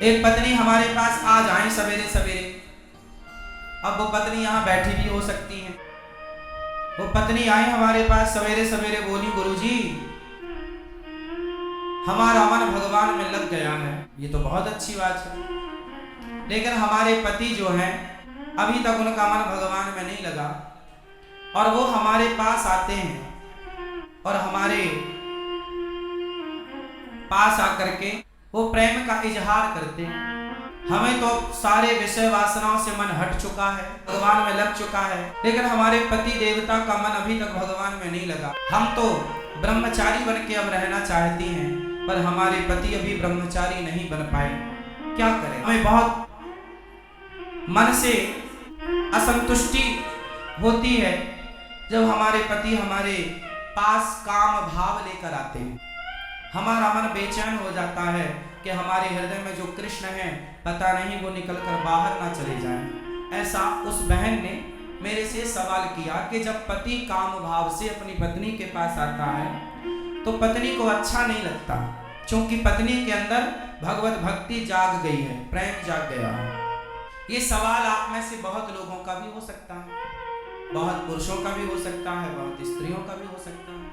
एक पत्नी हमारे पास आज आई सवेरे सवेरे। अब वो पत्नी यहाँ बैठी भी हो सकती है। वो पत्नी आई हमारे पास सवेरे सवेरे, बोली गुरुजी हमारा मन भगवान में लग गया है। ये तो बहुत अच्छी बात है, लेकिन हमारे पति जो हैं अभी तक उनका मन भगवान में नहीं लगा, और वो हमारे पास आते हैं और हमारे पास आकर के वो प्रेम का इजहार करते हैं। हमें तो सारे विषय वासनाओं से मन हट चुका है, भगवान में लग चुका है, लेकिन हमारे पति देवता का मन अभी तक भगवान में नहीं लगा। हम तो ब्रह्मचारी बन के अब रहना चाहती हैं, पर हमारे पति अभी ब्रह्मचारी नहीं बन पाए। क्या करें? हमें बहुत मन से असंतुष्टि होती है जब हमारे पति हमारे पास काम भाव लेकर आते हैं। हमारा मन बेचैन हो जाता है कि हमारे हृदय में जो कृष्ण है पता नहीं वो निकलकर बाहर ना चले जाएं। ऐसा उस बहन ने मेरे से सवाल किया कि जब पति काम भाव से अपनी पत्नी के पास आता है तो पत्नी को अच्छा नहीं लगता, क्योंकि पत्नी के अंदर भगवत भक्ति जाग गई है, प्रेम जाग गया है। ये सवाल आप में से बहुत लोगों का भी हो सकता है, बहुत पुरुषों का भी हो सकता है, बहुत स्त्रियों का भी हो सकता है,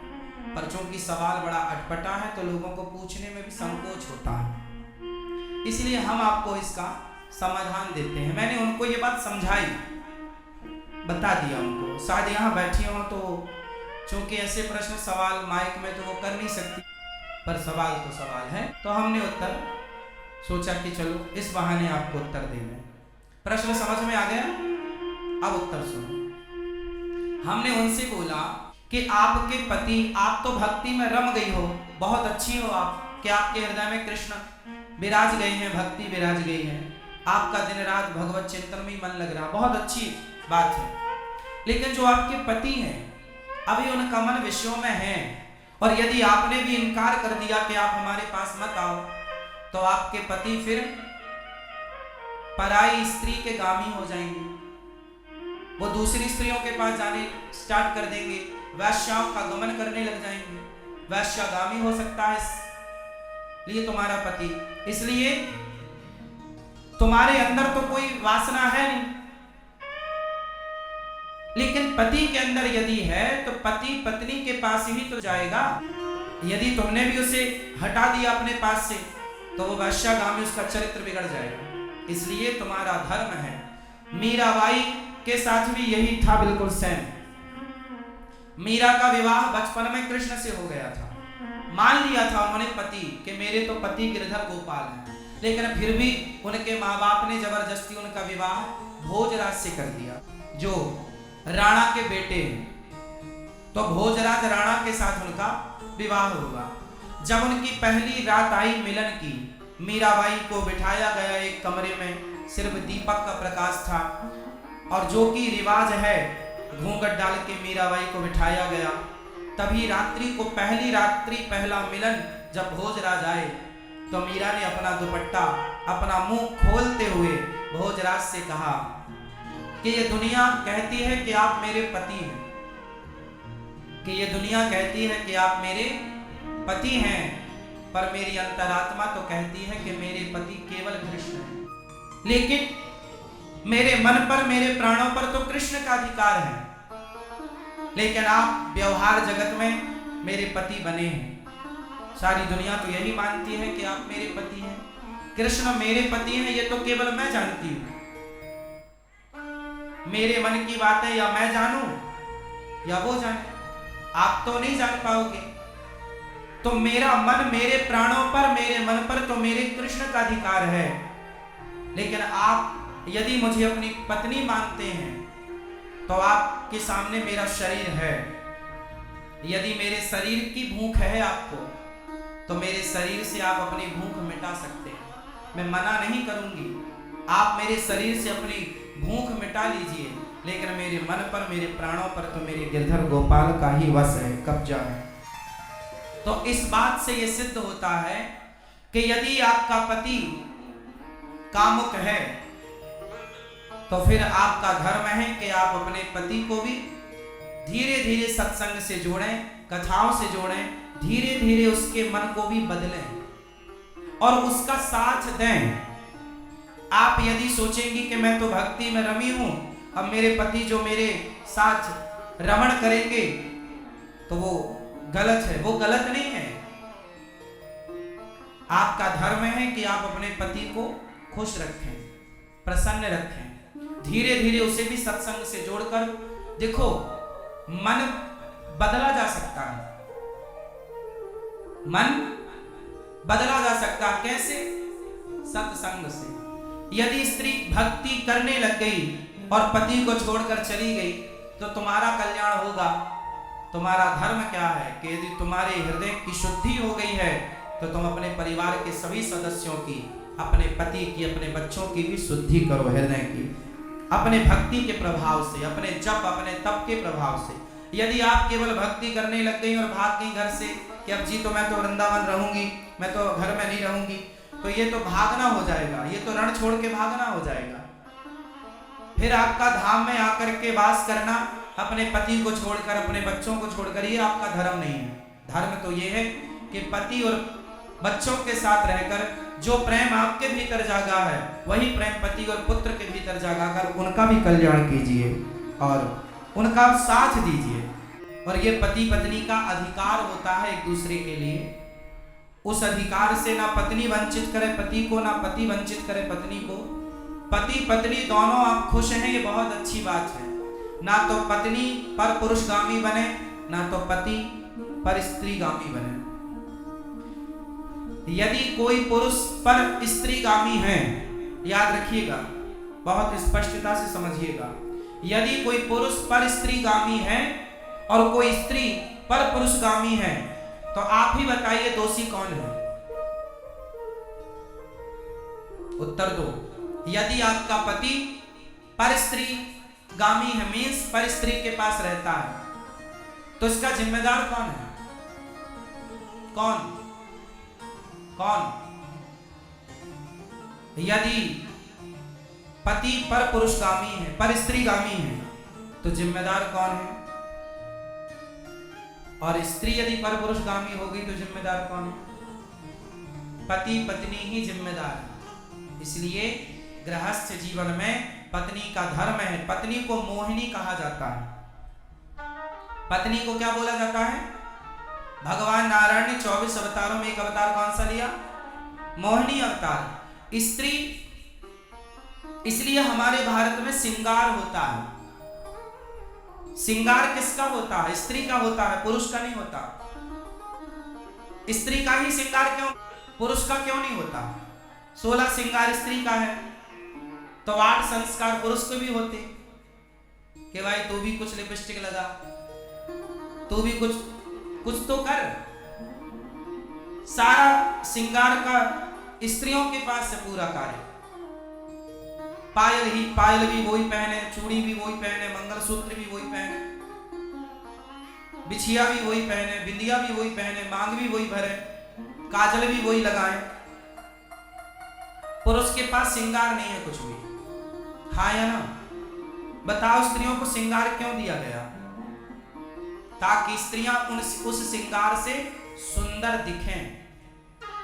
पर चूंकि सवाल बड़ा अटपटा है तो लोगों को पूछने में भी संकोच होता है, इसलिए हम आपको इसका समाधान देते हैं। मैंने उनको ये बात समझाई, बता दिया उनको। शायद यहाँ बैठी हो तो चूंकि ऐसे प्रश्न सवाल माइक में तो वो कर नहीं सकती, पर सवाल तो सवाल है, तो हमने उत्तर सोचा कि चलो इस बहाने आपको उत्तर देना। प्रश्न समझ में आ गया? अब उत्तर सुनो। हमने उनसे बोला कि आपके पति, आप तो भक्ति में रम गई हो, बहुत अच्छी हो आप, कि आपके हृदय में कृष्ण विराज गए हैं, भक्ति विराज गई है, आपका दिन रात भगवत चिंतन में मन लग रहा, बहुत अच्छी बात है। लेकिन जो आपके पति हैं अभी उनका मन विषयों में है, और यदि आपने भी इनकार कर दिया कि आप हमारे पास मत आओ, तो आपके पति फिर पराई स्त्री के गामी हो जाएंगे, वो दूसरी स्त्रियों के पास जाने स्टार्ट कर देंगे, वैश्याओं का गमन करने लग जाएंगे, वैश्यागामी हो सकता है इसलिए तुम्हारा पति। इसलिए तुम्हारे अंदर तो कोई वासना है नहीं, लेकिन पति के अंदर यदि है तो पति पत्नी के पास ही तो जाएगा। यदि तुमने भी उसे हटा दिया अपने पास से तो वो वैश्यागामी, उसका चरित्र बिगड़ जाएगा। इसलिए तुम्हारा धर्म है। मीराबाई के साथ भी यही था, बिल्कुल सेम। मीरा का विवाह बचपन में कृष्ण से हो गया था, मान लिया था उन्होंने पति कि मेरे तो पति गिरधर गोपाल हैं, लेकिन फिर भी उनके माँ बाप ने जबरदस्ती उनका विवाह भोजराज से कर दिया, जो राणा के बेटे हैं। तो भोजराज राणा के साथ उनका विवाह हुआ। जब उनकी पहली रात आई मिलन की, मीराबाई को बिठाया गया एक कमरे में, सिर्फ दीपक का प्रकाश था, और जो कि रिवाज है घूंघट डाल के मीराबाई को बिठाया गया। तभी रात्रि को, पहली रात्रि पहला मिलन जब भोजराज आए तो मीरा ने अपना दुपट्टा, अपना मुंह खोलते हुए भोजराज से कहा कि ये दुनिया कहती है कि आप मेरे पति हैं, कि ये दुनिया कहती है कि आप मेरे पति हैं, पर मेरी अंतरात्मा तो कहती है कि मेरे पति केवल कृष्ण हैं। लेकिन मेरे मन पर, मेरे प्राणों पर तो कृष्ण का अधिकार है, लेकिन आप व्यवहार जगत में मेरे पति बने हैं। सारी दुनिया तो यही मानती है कि आप मेरे पति हैं, कृष्ण मेरे पति हैं, ये तो केवल मैं जानती हूं। मेरे मन की बातें या मैं जानूं या वो जाने, आप तो नहीं जान पाओगे। तो मेरा मन, मेरे प्राणों पर, मेरे मन पर तो मेरे कृष्ण का अधिकार है, लेकिन आप यदि मुझे अपनी पत्नी मानते हैं तो आपके सामने मेरा शरीर है। यदि मेरे शरीर की भूख है आपको, तो मेरे शरीर से आप अपनी भूख मिटा सकते हैं, मैं मना नहीं करूंगी। आप मेरे शरीर से अपनी भूख मिटा लीजिए, लेकिन मेरे मन पर, मेरे प्राणों पर तो मेरे गिरधर गोपाल का ही वश है, कब्जा है। तो इस बात से यह सिद्ध होता है कि यदि आपका पति कामुक है तो फिर आपका धर्म है कि आप अपने पति को भी धीरे धीरे सत्संग से जोड़ें, कथाओं से जोड़ें, धीरे धीरे उसके मन को भी बदलें और उसका साथ दें। आप यदि सोचेंगी कि मैं तो भक्ति में रमी हूं, अब मेरे पति जो मेरे साथ रमण करेंगे तो वो गलत है। वो गलत नहीं है। आपका धर्म है कि आप अपने पति को खुश रखें, प्रसन्न रखें। धीरे धीरे उसे भी सत्संग से जोड़कर देखो, मन बदला जा सकता है। मन बदला जा सकता है कैसे? सत्संग से। यदि स्त्री भक्ति करने लग गई और पति को छोड़कर चली गई तो तुम्हारा कल्याण होगा। तुम्हारा धर्म क्या है कि यदि तुम्हारे हृदय की शुद्धि हो गई है तो तुम अपने परिवार के सभी सदस्यों की, अपने पति की, अपने बच्चों की भी शुद्धि करो हृदय की, अपने भक्ति के प्रभाव से, अपने जप, अपने तप के प्रभाव से। यदि आप केवल भक्ति करने लग गई और भाग गई घर से कि अब जी तो मैं तो वृंदावन रहूंगी, मैं तो घर में नहीं रहूंगी, तो ये तो भागना हो जाएगा, ये तो रण छोड़ के भागना हो जाएगा। फिर आपका धाम में आकर के वास करना, अपने पति को छोड़कर, अपने बच्चों को छोड़कर, ये आपका धर्म नहीं है। धर्म तो ये है कि पति और बच्चों के साथ रहकर जो प्रेम आपके भीतर जागा है वही प्रेम पति और पुत्र के भीतर जागा कर उनका भी कल्याण कीजिए और उनका साथ दीजिए। और ये पति पत्नी का अधिकार होता है एक दूसरे के लिए। उस अधिकार से ना पत्नी वंचित करे पति को, ना पति वंचित करे पत्नी को। पति पत्नी दोनों आप खुश हैं, ये बहुत अच्छी बात है। ना तो पत्नी पर पुरुषगामी बने, ना तो पति पर स्त्रीगामी बने। यदि कोई पुरुष पर स्त्रीगामी है, याद रखिएगा, बहुत स्पष्टता से समझिएगा, यदि कोई पुरुष पर स्त्रीगामी है और कोई स्त्री पर पुरुषगामी है तो आप ही बताइए दोषी कौन है? उत्तर दो। यदि आपका पति पर स्त्री गामी है, मीन्स पर स्त्री के पास रहता है, तो इसका जिम्मेदार कौन है? कौन? यदि पति पर पुरुषगामी है, पर स्त्रीगामी है, तो जिम्मेदार कौन है? और स्त्री यदि पर पुरुषगामी होगी तो जिम्मेदार कौन है? पति पत्नी ही जिम्मेदार है। इसलिए गृहस्थ जीवन में पत्नी का धर्म है। पत्नी को मोहिनी कहा जाता है। पत्नी को क्या बोला जाता है? भगवान नारायण ने 24 अवतारों में एक अवतार कौन सा लिया? मोहिनी अवतार। स्त्री, इसलिए हमारे भारत में श्रृंगार होता है। श्रृंगार किसका होता है? स्त्री का होता है, पुरुष का नहीं होता। स्त्री का ही श्रृंगार क्यों, पुरुष का क्यों नहीं होता? 16 श्रृंगार स्त्री का है तो 8 संस्कार पुरुष को भी होते कि भाई तू भी कुछ लिपस्टिक लगा, तू भी कुछ तो कर। सारा श्रृंगार का स्त्रियों के पास है पूरा कार्य। पायल भी वही पहने, चूड़ी भी वही पहने, मंगलसूत्र भी वही पहने, बिछिया भी वही पहने, बिंदिया भी वही पहने, मांग भी वही भरे, काजल भी वही लगाए। पुरुष के पास श्रृंगार नहीं है कुछ भी। हाँ या ना? बताओ स्त्रियों को श्रृंगार क्यों दिया गया? ताकि स्त्रियां उस श्रृंगार से सुंदर दिखें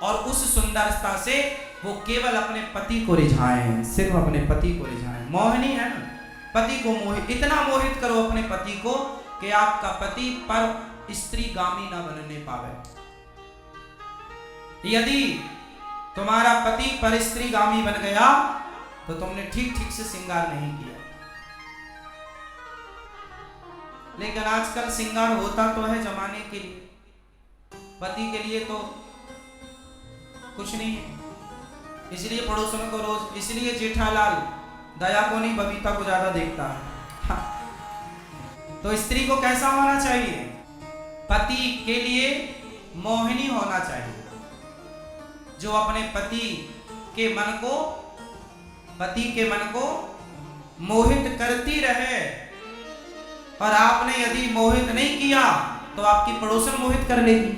और उस सुंदरता से वो केवल अपने पति को रिझाएं, सिर्फ अपने पति को रिझाएं। मोहिनी है ना, पति को मोहित, इतना मोहित करो अपने पति को कि आपका पति पर स्त्री गामी ना बनने पावे। यदि तुम्हारा पति पर स्त्री गामी बन गया तो तुमने ठीक से श्रृंगार नहीं किया। लेकिन आजकल श्रृंगार होता तो है जमाने के लिए, पति के लिए तो कुछ नहीं है। इसलिए पड़ोसों को रोज, इसलिए जेठालाल दया को नहीं बबीता को ज्यादा देखता है। तो स्त्री को कैसा होना चाहिए? पति के लिए मोहिनी होना चाहिए, जो अपने पति के मन को मोहित करती रहे। और आपने यदि मोहित नहीं किया तो आपकी पड़ोसन मोहित कर लेगी,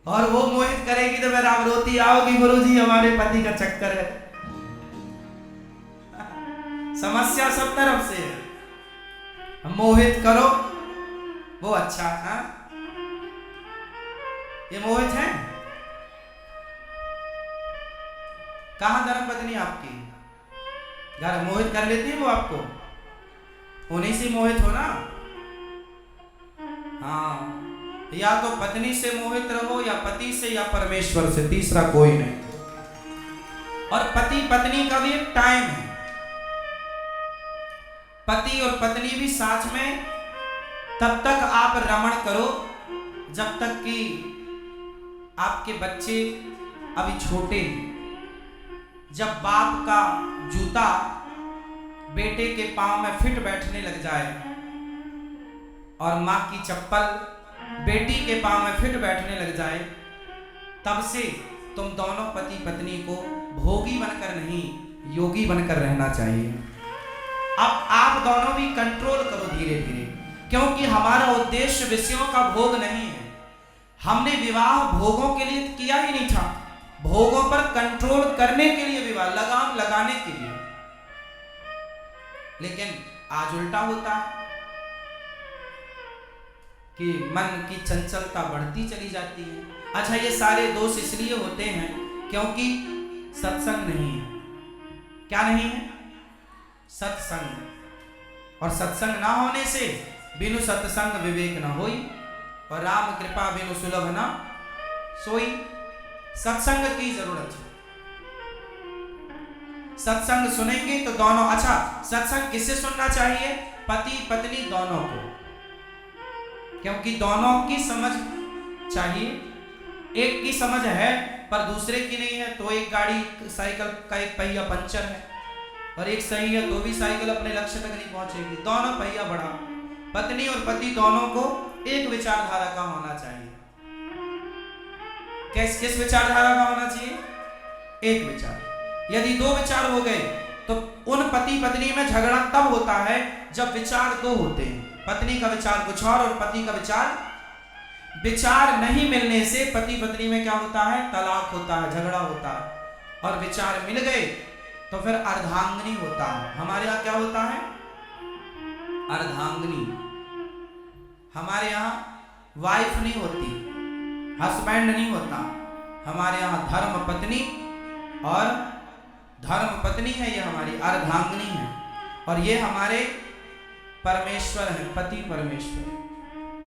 और वो मोहित करेगी तो फिर आप रोती आओगी, गुरुजी हमारे पति का चक्कर है। समस्या सब तरफ से है। मोहित करो वो अच्छा है। ये मोहित है। कहाँ धर्म पत्नी आपकी? घर मोहित कर लेती है वो आपको, उन्हीं से मोहित हो ना। हाँ, या तो पत्नी से मोहित रहो, या पति से, या परमेश्वर से, तीसरा कोई नहीं। और पति पत्नी का भी एक टाइम है। पति और पत्नी भी साथ में तब तक आप रमण करो जब तक कि आपके बच्चे अभी छोटे हैं। जब बाप का जूता बेटे के पांव में फिट बैठने लग जाए और माँ की चप्पल बेटी के पांव में फिट बैठने लग जाए, तब से तुम दोनों पति पत्नी को भोगी बनकर नहीं, योगी बनकर रहना चाहिए। अब आप दोनों भी कंट्रोल करो धीरे धीरे, क्योंकि हमारा उद्देश्य विषयों का भोग नहीं है। हमने विवाह भोगों के लिए किया ही नहीं था, भोगों पर कंट्रोल करने के लिए विवाह, लगाम लगाने के लिए। लेकिन आज उल्टा होता है कि मन की चंचलता बढ़ती चली जाती है। अच्छा, ये सारे दोष इसलिए होते हैं क्योंकि सत्संग नहीं है। क्या नहीं है? सत्संग। और सत्संग ना होने से बिनु सत्संग विवेक न होई, और राम कृपा बिनु सुलभ न सोई। सत्संग की जरूरत है। सत्संग सुनेंगे तो दोनों, अच्छा सत्संग किससे सुनना चाहिए? पति पत्नी दोनों को, क्योंकि दोनों की समझ चाहिए। एक की समझ है पर दूसरे की नहीं है, तो एक गाड़ी साइकिल का एक पहिया पंचर है और एक सही है तो भी साइकिल अपने लक्ष्य तक नहीं पहुंचेगी। दोनों पहिया बढ़ा। पत्नी और पति दोनों को एक विचारधारा का होना चाहिए। किस विचारधारा का होना चाहिए? एक विचार। यदि दो विचार हो गए तो उन पति पत्नी में झगड़ा तब होता है जब विचार दो होते हैं। पत्नी का विचार कुछ और पति का विचार नहीं मिलने से पति पत्नी में क्या होता है? तलाक होता है, झगड़ा होता है। और विचार मिल गए तो फिर अर्धांगिनी होता है। हमारे यहाँ क्या होता है? अर्धांगिनी। हमारे यहाँ वाइफ नहीं होती, हस्बैंड नहीं होता। हमारे यहाँ धर्म पत्नी, और धर्म पत्नी है, ये हमारी अर्धांगिनी है। और ये हमारे परमेश्वर है, पति परमेश्वर।